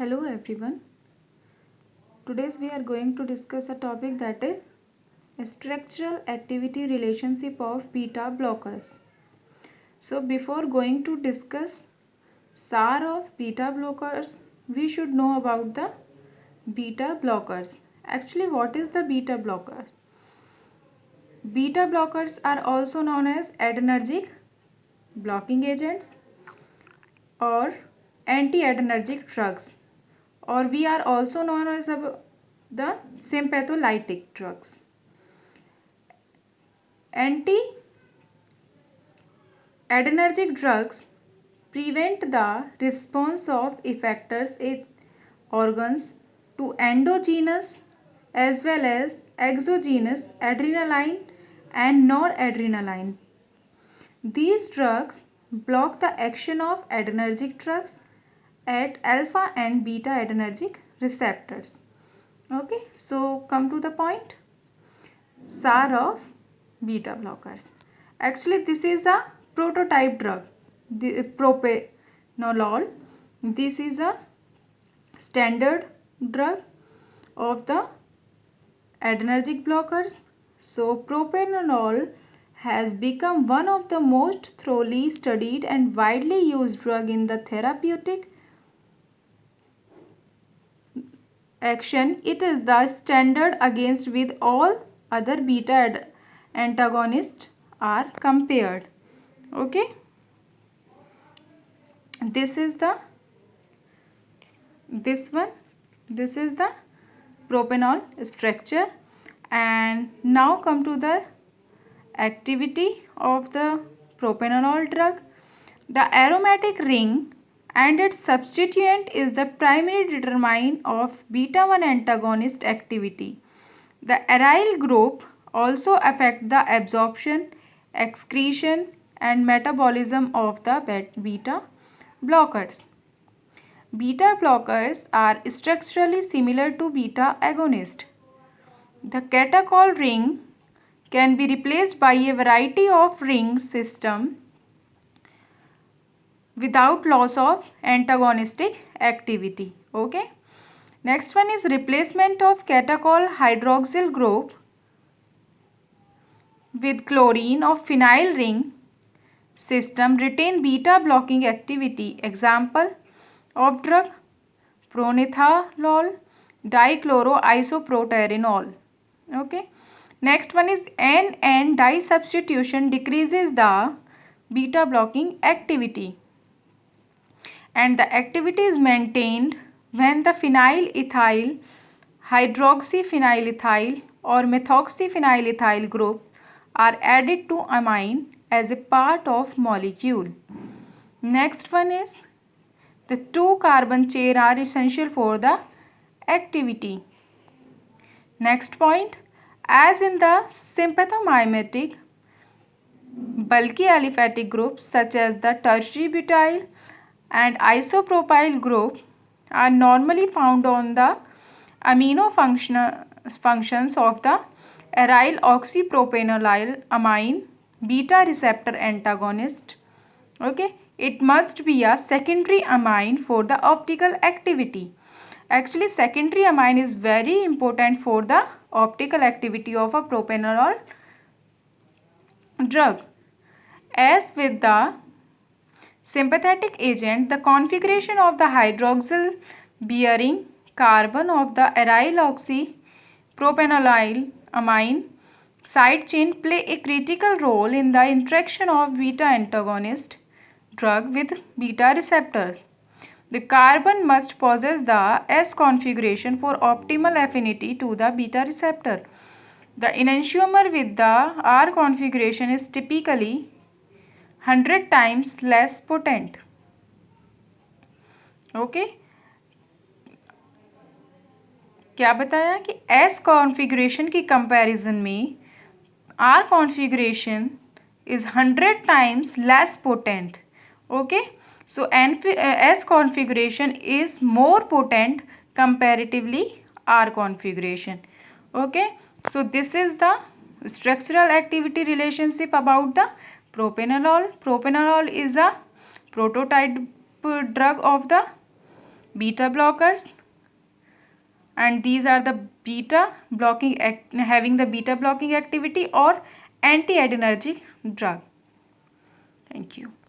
Hello everyone. Today we are going to discuss a topic that is structural activity relationship of beta blockers. So before going to discuss SAR of beta blockers, we should know about the beta blockers. Actually, what is the beta blockers? Beta blockers are also known as adrenergic blocking agents or anti-adrenergic drugs, or we are also known as the sympatholytic drugs. Anti-adrenergic drugs prevent the response of effectors in organs to endogenous as well as exogenous adrenaline and noradrenaline. These drugs block the action of adrenergic drugs at alpha and beta adrenergic receptors. Okay, so come to the point. SAR of beta blockers. Actually, this is a prototype drug, the propranolol. This is a standard drug of the adrenergic blockers. So, propranolol has become one of the most thoroughly studied and widely used drug in the therapeutic action. It is the standard against with all other beta antagonists are compared. Okay, this is the propanol structure, and now come to the activity of the propranolol drug. The aromatic ring and its substituent is the primary determinant of beta 1 antagonist activity. The aryl group also affect the absorption, excretion and metabolism of the beta blockers. Beta blockers are structurally similar to beta agonist. The catechol ring can be replaced by a variety of ring system without loss of antagonistic activity. Okay. Next one is replacement of catechol hydroxyl group with chlorine of phenyl ring system retain beta blocking activity. Example of drug propanolol dichloroisoproterenol. Okay. Next one is N di substitution decreases the beta blocking activity, and the activity is maintained when the phenyl ethyl, hydroxyphenyl ethyl or methoxyphenyl ethyl group are added to amine as a part of molecule. Next one is the 2 carbon chain are essential for the activity. Next point, as in the sympathomimetic bulky aliphatic groups such as the tertiary butyl and isopropyl group are normally found on the amino functions of the aryl oxypropanol amine beta receptor antagonist. Okay, it must be a secondary amine for the optical activity. Actually, secondary amine is very important for the optical activity of a propranolol drug. As with the sympathetic agent, the configuration of the hydroxyl bearing carbon of the aryl oxypropanol amine side chain play a critical role in the interaction of beta antagonist drug with beta receptors. The carbon must possess the S configuration for optimal affinity to the beta receptor. The enantiomer with the R configuration is typically 100 times less potent. Okay, क्या बताया कि S configuration की comparison में R configuration is 100 times less potent. Okay, so S configuration is more potent comparatively R configuration. Okay, so this is the structural activity relationship about the propranolol. Propranolol is a prototype drug of the beta blockers, and these are the beta blocking having the beta blocking activity or anti-adrenergic drug. Thank you.